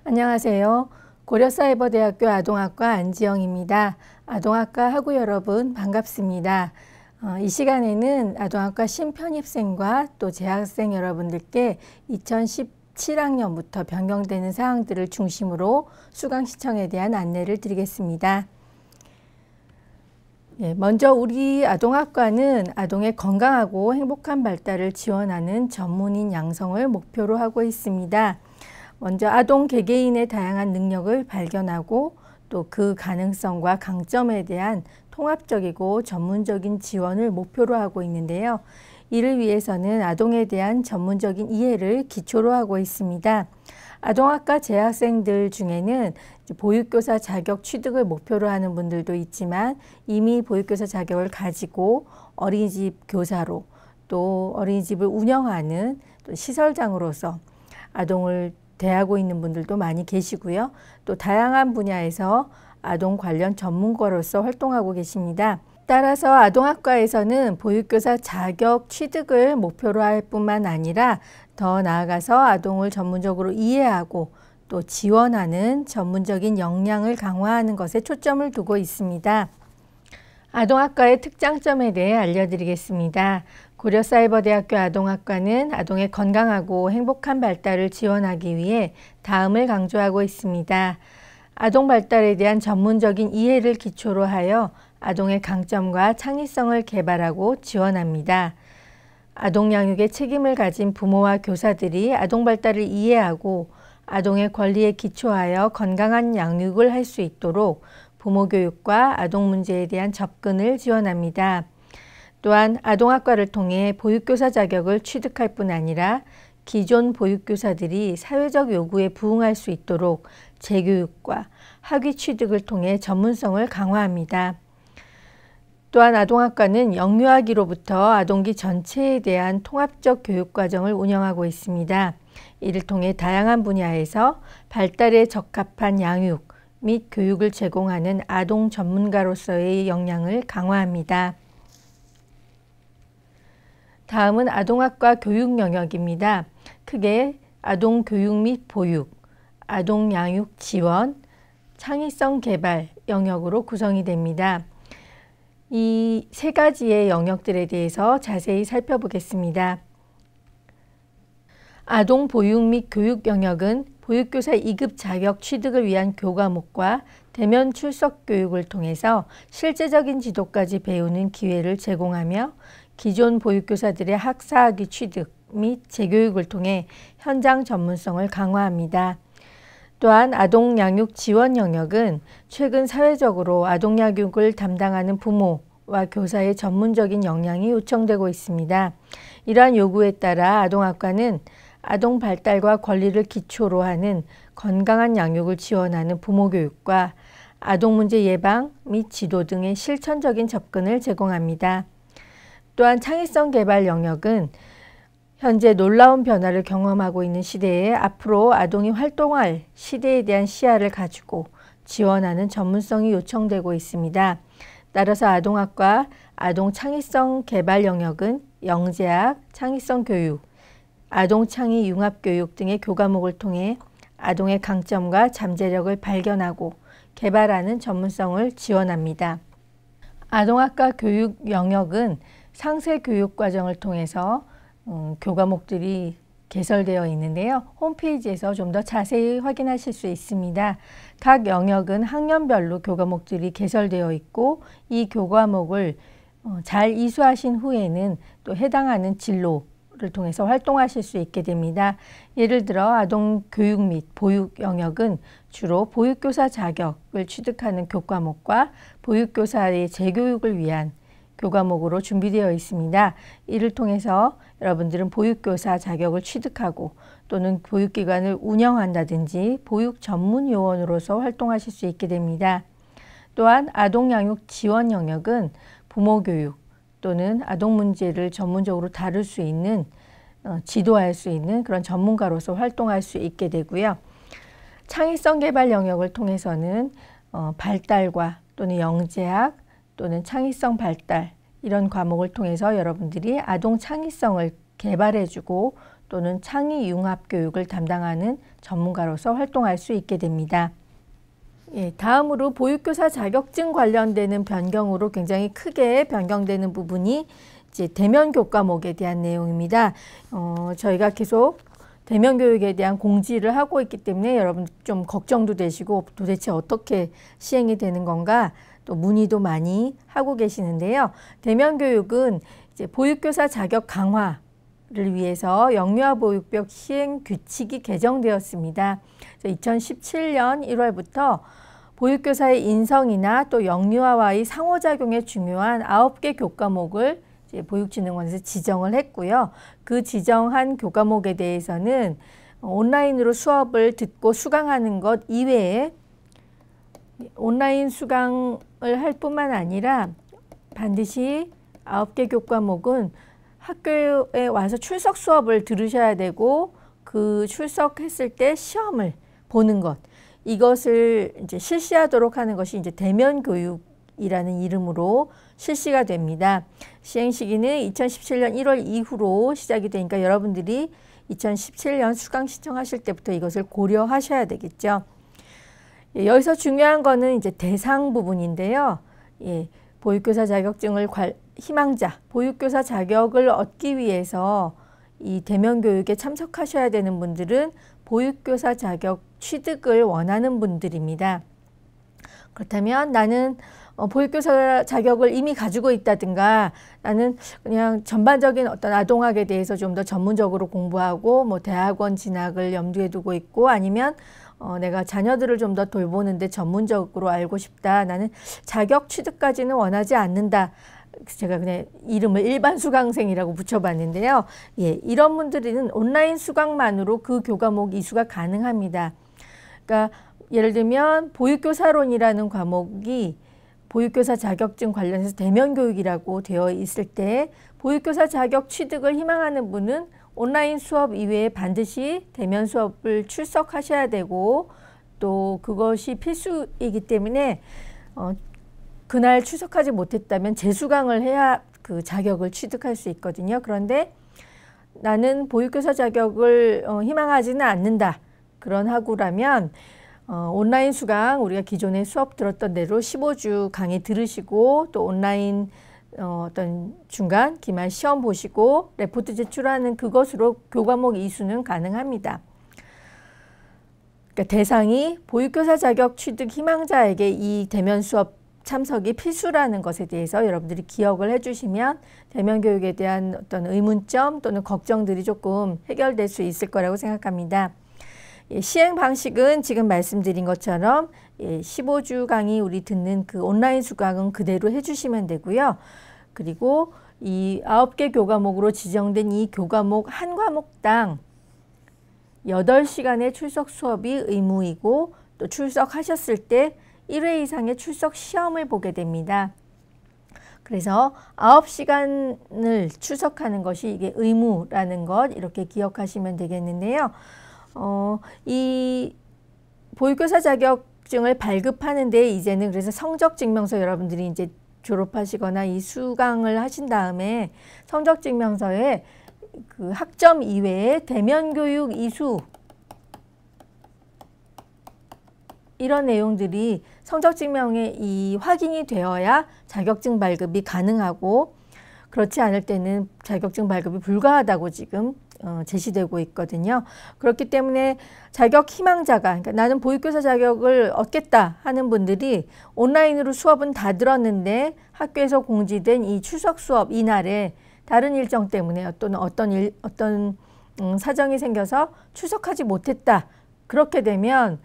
안녕하세요. 고려사이버대학교 아동학과 안지영입니다. 아동학과 학우 여러분 반갑습니다. 이 시간에는 아동학과 신편입생과 또 재학생 여러분들께 2017학년부터 변경되는 사항들을 중심으로 수강 신청에 대한 안내를 드리겠습니다. 먼저 우리 아동학과는 아동의 건강하고 행복한 발달을 지원하는 전문인 양성을 목표로 하고 있습니다. 먼저 아동 개개인의 다양한 능력을 발견하고 또 그 가능성과 강점에 대한 통합적이고 전문적인 지원을 목표로 하고 있는데요. 이를 위해서는 아동에 대한 전문적인 이해를 기초로 하고 있습니다. 아동학과 재학생들 중에는 보육교사 자격 취득을 목표로 하는 분들도 있지만 이미 보육교사 자격을 가지고 어린이집 교사로 또 어린이집을 운영하는 또 시설장으로서 아동을 대하고 있는 분들도 많이 계시고요. 또 다양한 분야에서 아동 관련 전문가로서 활동하고 계십니다. 따라서 아동학과에서는 보육교사 자격 취득을 목표로 할 뿐만 아니라 더 나아가서 아동을 전문적으로 이해하고 또 지원하는 전문적인 역량을 강화하는 것에 초점을 두고 있습니다. 아동학과의 특장점에 대해 알려드리겠습니다. 고려사이버대학교 아동학과는 아동의 건강하고 행복한 발달을 지원하기 위해 다음을 강조하고 있습니다. 아동 발달에 대한 전문적인 이해를 기초로 하여 아동의 강점과 창의성을 개발하고 지원합니다. 아동 양육의 책임을 가진 부모와 교사들이 아동 발달을 이해하고 아동의 권리에 기초하여 건강한 양육을 할 수 있도록 부모 교육과 아동 문제에 대한 접근을 지원합니다. 또한 아동학과를 통해 보육교사 자격을 취득할 뿐 아니라 기존 보육교사들이 사회적 요구에 부응할 수 있도록 재교육과 학위 취득을 통해 전문성을 강화합니다. 또한 아동학과는 영유아기로부터 아동기 전체에 대한 통합적 교육과정을 운영하고 있습니다. 이를 통해 다양한 분야에서 발달에 적합한 양육 및 교육을 제공하는 아동 전문가로서의 역량을 강화합니다. 다음은 아동학과 교육 영역입니다. 크게 아동 교육 및 보육, 아동 양육 지원, 창의성 개발 영역으로 구성이 됩니다. 이 세 가지의 영역들에 대해서 자세히 살펴보겠습니다. 아동 보육 및 교육 영역은 보육교사 2급 자격 취득을 위한 교과목과 대면 출석 교육을 통해서 실제적인 지도까지 배우는 기회를 제공하며 기존 보육교사들의 학사학위 취득 및 재교육을 통해 현장 전문성을 강화합니다. 또한 아동 양육 지원 영역은 최근 사회적으로 아동 양육을 담당하는 부모와 교사의 전문적인 역량이 요청되고 있습니다. 이러한 요구에 따라 아동학과는 아동 발달과 권리를 기초로 하는 건강한 양육을 지원하는 부모 교육과 아동 문제 예방 및 지도 등의 실천적인 접근을 제공합니다. 또한 창의성 개발 영역은 현재 놀라운 변화를 경험하고 있는 시대에 앞으로 아동이 활동할 시대에 대한 시야를 가지고 지원하는 전문성이 요청되고 있습니다. 따라서 아동학과 아동 창의성 개발 영역은 영재학, 창의성 교육, 아동 창의 융합 교육 등의 교과목을 통해 아동의 강점과 잠재력을 발견하고 개발하는 전문성을 지원합니다. 아동학과 교육 영역은 상세 교육 과정을 통해서 교과목들이 개설되어 있는데요. 홈페이지에서 좀 더 자세히 확인하실 수 있습니다. 각 영역은 학년별로 교과목들이 개설되어 있고 이 교과목을 잘 이수하신 후에는 또 해당하는 진로를 통해서 활동하실 수 있게 됩니다. 예를 들어 아동 교육 및 보육 영역은 주로 보육교사 자격을 취득하는 교과목과 보육교사의 재교육을 위한 교과목으로 준비되어 있습니다. 이를 통해서 여러분들은 보육교사 자격을 취득하고 또는 보육기관을 운영한다든지 보육 전문 요원으로서 활동하실 수 있게 됩니다. 또한 아동양육 지원 영역은 부모교육 또는 아동 문제를 전문적으로 다룰 수 있는 지도할 수 있는 그런 전문가로서 활동할 수 있게 되고요. 창의성 개발 영역을 통해서는 발달과 또는 영재학 또는 창의성 발달 이런 과목을 통해서 여러분들이 아동 창의성을 개발해주고 또는 창의 융합 교육을 담당하는 전문가로서 활동할 수 있게 됩니다. 예, 다음으로 보육교사 자격증 관련되는 변경으로 굉장히 크게 변경되는 부분이 이제 대면 교과목에 대한 내용입니다. 저희가 계속 대면 교육에 대한 공지를 하고 있기 때문에 여러분 좀 걱정도 되시고 도대체 어떻게 시행이 되는 건가 또 문의도 많이 하고 계시는데요. 대면 교육은 이제 보육교사 자격 강화를 위해서 영유아 보육법 시행 규칙이 개정되었습니다. 2017년 1월부터 보육교사의 인성이나 또 영유아와의 상호작용에 중요한 9개 교과목을 이제 보육진흥원에서 지정을 했고요. 그 지정한 교과목에 대해서는 온라인으로 수업을 듣고 수강하는 것 이외에 온라인 수강을 할 뿐만 아니라 반드시 9개 교과목은 학교에 와서 출석 수업을 들으셔야 되고 그 출석했을 때 시험을 보는 것, 이것을 이제 실시하도록 하는 것이 이제 대면 교육이라는 이름으로 실시가 됩니다. 시행 시기는 2017년 1월 이후로 시작이 되니까 여러분들이 2017년 수강 신청하실 때부터 이것을 고려하셔야 되겠죠. 예, 여기서 중요한 거는 이제 대상 부분인데요. 예, 보육교사 자격증을 희망자, 보육교사 자격을 얻기 위해서 이 대면 교육에 참석하셔야 되는 분들은 보육교사 자격 취득을 원하는 분들입니다. 그렇다면 나는 보육교사 자격을 이미 가지고 있다든가 나는 그냥 전반적인 어떤 아동학에 대해서 좀 더 전문적으로 공부하고 뭐 대학원 진학을 염두에 두고 있고 아니면 내가 자녀들을 좀 더 돌보는데 전문적으로 알고 싶다. 나는 자격 취득까지는 원하지 않는다. 제가 그냥 이름을 일반 수강생이라고 붙여봤는데요. 예, 이런 분들은 온라인 수강만으로 그 교과목 이수가 가능합니다. 그러니까 예를 들면 보육교사론이라는 과목이 보육교사 자격증 관련해서 대면 교육이라고 되어 있을 때 보육교사 자격 취득을 희망하는 분은 온라인 수업 이외에 반드시 대면 수업을 출석하셔야 되고 또 그것이 필수이기 때문에 그날 출석하지 못했다면 재수강을 해야 그 자격을 취득할 수 있거든요. 그런데 나는 보육교사 자격을 희망하지는 않는다. 그런 학우라면 온라인 수강 우리가 기존에 수업 들었던 대로 15주 강의 들으시고 또 온라인 어떤 중간 기말 시험 보시고 레포트 제출하는 그것으로 교과목 이수는 가능합니다. 그러니까 대상이 보육교사 자격 취득 희망자에게 이 대면 수업 참석이 필수라는 것에 대해서 여러분들이 기억을 해주시면 대면 교육에 대한 어떤 의문점 또는 걱정들이 조금 해결될 수 있을 거라고 생각합니다. 예, 시행 방식은 지금 말씀드린 것처럼 15주 강의 우리 듣는 그 온라인 수강은 그대로 해주시면 되고요. 그리고 이 9개 교과목으로 지정된 이 교과목 한 과목당 8시간의 출석 수업이 의무이고 또 출석하셨을 때 1회 이상의 출석 시험을 보게 됩니다. 그래서 9시간을 출석하는 것이 이게 의무라는 것 이렇게 기억하시면 되겠는데요. 이 보육교사 자격증을 발급하는데 이제는 그래서 성적증명서 여러분들이 이제 졸업하시거나 이 수강을 하신 다음에 성적증명서에 그 학점 이외에 대면 교육 이수 이런 내용들이 성적증명에 이 확인이 되어야 자격증 발급이 가능하고 그렇지 않을 때는 자격증 발급이 불가하다고 지금 제시되고 있거든요. 그렇기 때문에 자격 희망자가 그러니까 나는 보육교사 자격을 얻겠다 하는 분들이 온라인으로 수업은 다 들었는데 학교에서 공지된 이 출석 수업 이날에 다른 일정 때문에 또는 어떤 사정이 생겨서 출석하지 못했다. 그렇게 되면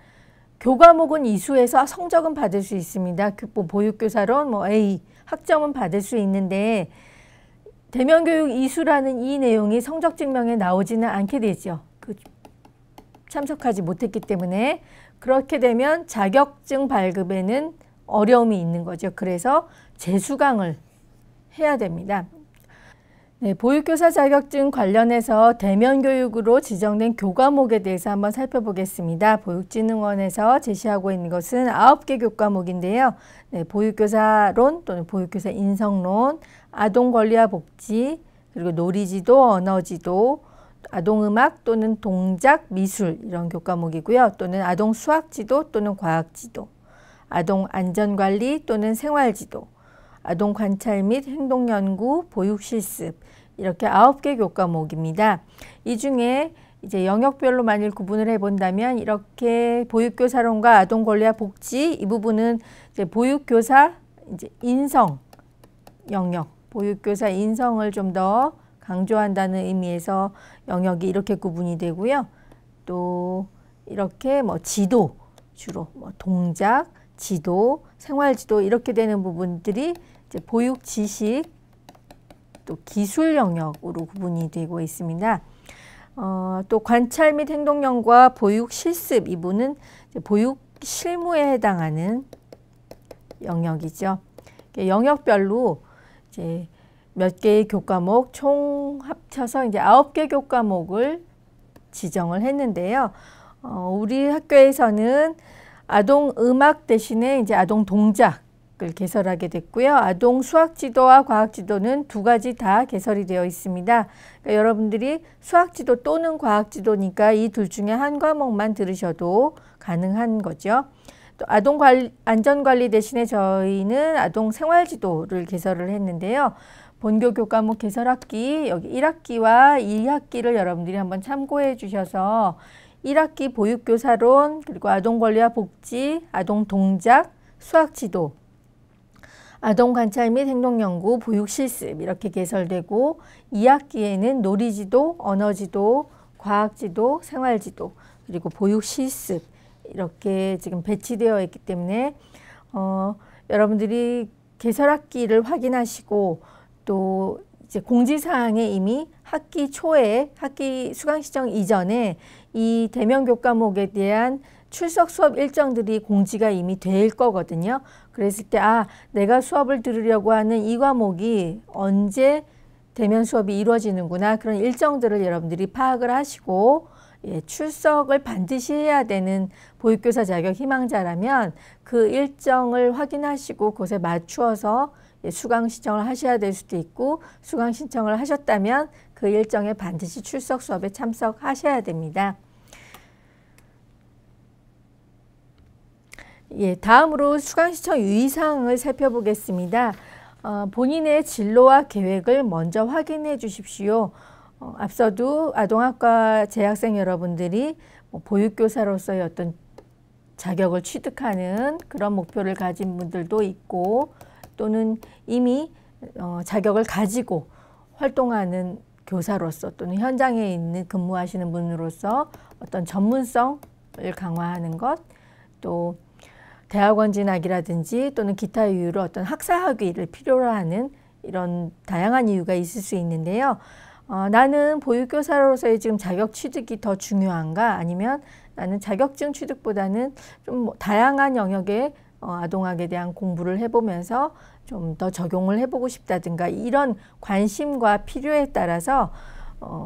교과목은 이수해서 성적은 받을 수 있습니다. 보육교사론 A 학점은 받을 수 있는데 대면교육 이수라는 이 내용이 성적증명에 나오지는 않게 되죠. 참석하지 못했기 때문에 그렇게 되면 자격증 발급에는 어려움이 있는 거죠. 그래서 재수강을 해야 됩니다. 네, 보육교사 자격증 관련해서 대면교육으로 지정된 교과목에 대해서 한번 살펴보겠습니다. 보육진흥원에서 제시하고 있는 것은 9개 교과목인데요. 네, 보육교사론 또는 보육교사 인성론, 아동권리와 복지, 그리고 놀이지도, 언어지도, 아동음악 또는 동작, 미술 이런 교과목이고요. 또는 아동수학지도 또는 과학지도, 아동안전관리 또는 생활지도, 아동관찰 및 행동연구, 보육실습 이렇게 9개 교과목입니다. 이 중에 이제 영역별로 만일 구분을 해본다면 이렇게 보육교사론과 아동권리와 복지 이 부분은 이제 보육교사 이제 인성 영역, 보육교사 인성을 좀 더 강조한다는 의미에서 영역이 이렇게 구분이 되고요. 또 이렇게 뭐 지도 주로 뭐 동작, 지도, 생활지도 이렇게 되는 부분들이 이제 보육 지식 또 기술 영역으로 구분이 되고 있습니다. 또 관찰 및 행동 연구와 보육 실습 이 부분은 보육 실무에 해당하는 영역이죠. 영역별로 이제 몇 개의 교과목 총 합쳐서 이제 9개 교과목을 지정을 했는데요. 우리 학교에서는 아동 음악 대신에 이제 아동 동작을 개설하게 됐고요. 아동 수학 지도와 과학 지도는 두 가지 다 개설이 되어 있습니다. 그러니까 여러분들이 수학 지도 또는 과학 지도니까 이 둘 중에 한 과목만 들으셔도 가능한 거죠. 또 아동 안전관리 대신에 저희는 아동 생활지도를 개설을 했는데요. 본교 교과목 개설학기 여기 1학기와 2학기를 여러분들이 한번 참고해 주셔서 1학기 보육교사론, 그리고 아동권리와 복지, 아동동작, 수학지도, 아동관찰 및 행동연구, 보육실습 이렇게 개설되고 2학기에는 놀이지도, 언어지도, 과학지도, 생활지도, 그리고 보육실습 이렇게 지금 배치되어 있기 때문에 여러분들이 개설학기를 확인하시고 또 이제 공지사항에 이미 학기 초에 학기 수강신청 이전에 이 대면 교과목에 대한 출석 수업 일정들이 공지가 이미 될 거거든요. 그랬을 때 내가 수업을 들으려고 하는 이 과목이 언제 대면 수업이 이루어지는구나 그런 일정들을 여러분들이 파악을 하시고 출석을 반드시 해야 되는 보육교사 자격 희망자라면 그 일정을 확인하시고 그것에 맞추어서 수강 신청을 하셔야 될 수도 있고 수강 신청을 하셨다면 그 일정에 반드시 출석 수업에 참석하셔야 됩니다. 다음으로 수강 신청 유의사항을 살펴보겠습니다. 본인의 진로와 계획을 먼저 확인해 주십시오. 앞서도 아동학과 재학생 여러분들이 보육교사로서의 어떤 자격을 취득하는 그런 목표를 가진 분들도 있고 또는 이미 자격을 가지고 활동하는 교사로서 또는 현장에 있는 근무하시는 분으로서 어떤 전문성을 강화하는 것, 또 대학원 진학이라든지 또는 기타 이유로 어떤 학사학위를 필요로 하는 이런 다양한 이유가 있을 수 있는데요. 나는 보육교사로서의 지금 자격 취득이 더 중요한가 아니면 나는 자격증 취득보다는 좀 다양한 영역의 아동학에 대한 공부를 해보면서 좀 더 적용을 해보고 싶다든가 이런 관심과 필요에 따라서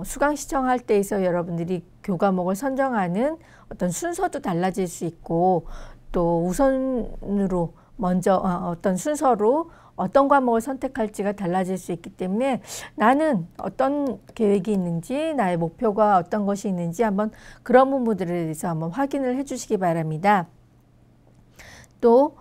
수강 신청할 때 있어 여러분들이 교과목을 선정하는 어떤 순서도 달라질 수 있고 또 우선으로 먼저 어떤 순서로 어떤 과목을 선택할지가 달라질 수 있기 때문에 나는 어떤 계획이 있는지 나의 목표가 어떤 것이 있는지 한번 그런 부분들에 대해서 한번 확인을 해 주시기 바랍니다. 또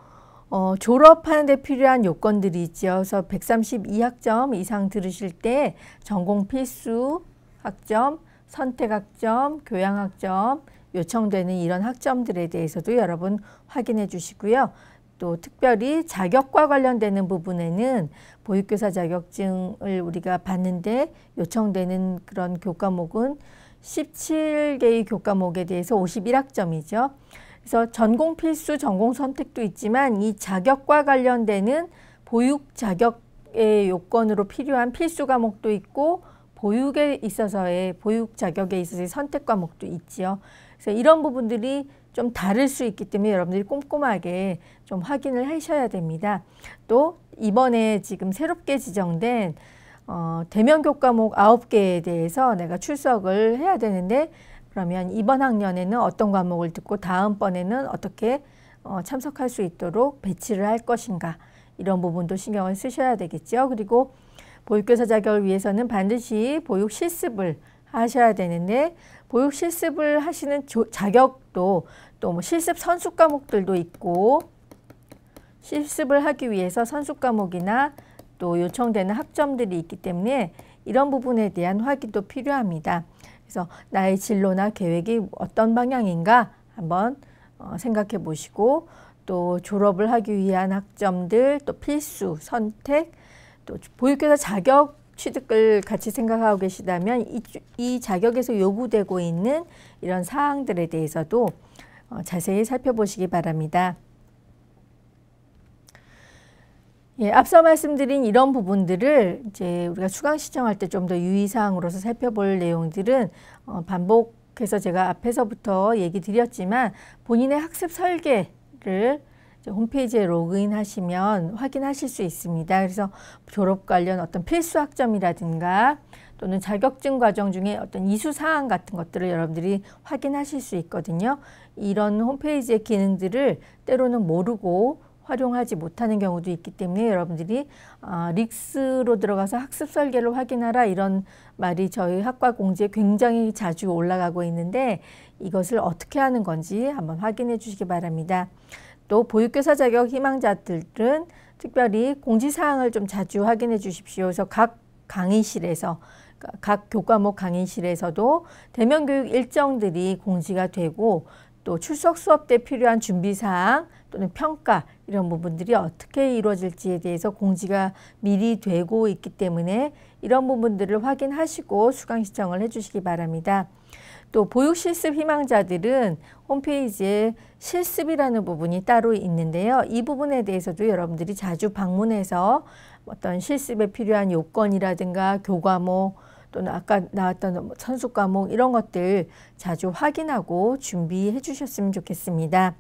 졸업하는 데 필요한 요건들이 있죠. 그래서 132학점 이상 들으실 때 전공 필수 학점, 선택 학점, 교양 학점 요청되는 이런 학점들에 대해서도 여러분 확인해 주시고요. 또 특별히 자격과 관련되는 부분에는 보육교사 자격증을 우리가 받는데 요청되는 그런 교과목은 17개의 교과목에 대해서 51학점이죠. 그래서 전공 필수, 전공 선택도 있지만 이 자격과 관련되는 보육 자격의 요건으로 필요한 필수 과목도 있고 보육에 있어서의 보육 자격에 있어서의 선택 과목도 있지요. 그래서 이런 부분들이 좀 다를 수 있기 때문에 여러분들이 꼼꼼하게 좀 확인을 하셔야 됩니다. 또 이번에 지금 새롭게 지정된 대면 교과목 9개에 대해서 내가 출석을 해야 되는데 그러면 이번 학년에는 어떤 과목을 듣고 다음번에는 어떻게 참석할 수 있도록 배치를 할 것인가 이런 부분도 신경을 쓰셔야 되겠죠. 그리고 보육교사 자격을 위해서는 반드시 보육 실습을 하셔야 되는데 보육 실습을 하시는 자격도 또 뭐 실습 선수 과목들도 있고 실습을 하기 위해서 선수 과목이나 또 요청되는 학점들이 있기 때문에 이런 부분에 대한 확인도 필요합니다. 그래서 나의 진로나 계획이 어떤 방향인가 한번 생각해 보시고 또 졸업을 하기 위한 학점들, 또 필수, 선택, 또 보육교사 자격 취득을 같이 생각하고 계시다면 이 자격에서 요구되고 있는 이런 사항들에 대해서도 자세히 살펴보시기 바랍니다. 예, 앞서 말씀드린 이런 부분들을 이제 우리가 수강 신청할 때 좀 더 유의사항으로서 살펴볼 내용들은 반복해서 제가 앞에서부터 얘기 드렸지만 본인의 학습 설계를 홈페이지에 로그인 하시면 확인하실 수 있습니다. 그래서 졸업 관련 어떤 필수 학점이라든가 또는 자격증 과정 중에 어떤 이수사항 같은 것들을 여러분들이 확인하실 수 있거든요. 이런 홈페이지의 기능들을 때로는 모르고 활용하지 못하는 경우도 있기 때문에 여러분들이 릭스로 들어가서 학습 설계를 확인하라 이런 말이 저희 학과 공지에 굉장히 자주 올라가고 있는데 이것을 어떻게 하는 건지 한번 확인해 주시기 바랍니다. 또 보육교사 자격 희망자들은 특별히 공지사항을 좀 자주 확인해 주십시오. 그래서 각 강의실에서 각 교과목 강의실에서도 대면교육 일정들이 공지가 되고 또 출석 수업 때 필요한 준비사항 또는 평가 이런 부분들이 어떻게 이루어질지에 대해서 공지가 미리 되고 있기 때문에 이런 부분들을 확인하시고 수강 신청을 해주시기 바랍니다. 또 보육실습 희망자들은 홈페이지에 실습이라는 부분이 따로 있는데요. 이 부분에 대해서도 여러분들이 자주 방문해서 어떤 실습에 필요한 요건이라든가 교과목 또는 아까 나왔던 선수 과목 이런 것들 자주 확인하고 준비해 주셨으면 좋겠습니다.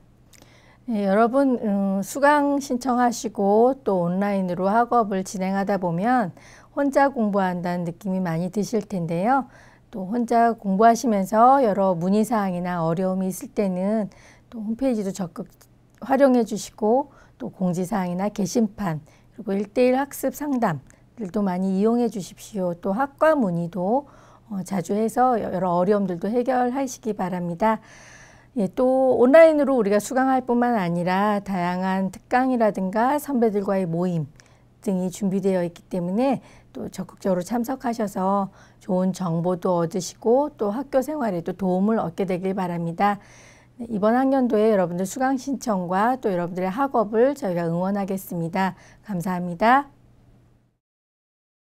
네, 여러분 수강 신청하시고 또 온라인으로 학업을 진행하다 보면 혼자 공부한다는 느낌이 많이 드실 텐데요. 또 혼자 공부하시면서 여러 문의사항이나 어려움이 있을 때는 또 홈페이지도 적극 활용해 주시고 또 공지사항이나 게시판 그리고 1:1 학습 상담들도 많이 이용해 주십시오. 또 학과 문의도 자주 해서 여러 어려움들도 해결하시기 바랍니다. 예, 또 온라인으로 우리가 수강할 뿐만 아니라 다양한 특강이라든가 선배들과의 모임 등이 준비되어 있기 때문에 또 적극적으로 참석하셔서 좋은 정보도 얻으시고 또 학교 생활에도 도움을 얻게 되길 바랍니다. 네, 이번 학년도에 여러분들 수강 신청과 또 여러분들의 학업을 저희가 응원하겠습니다. 감사합니다.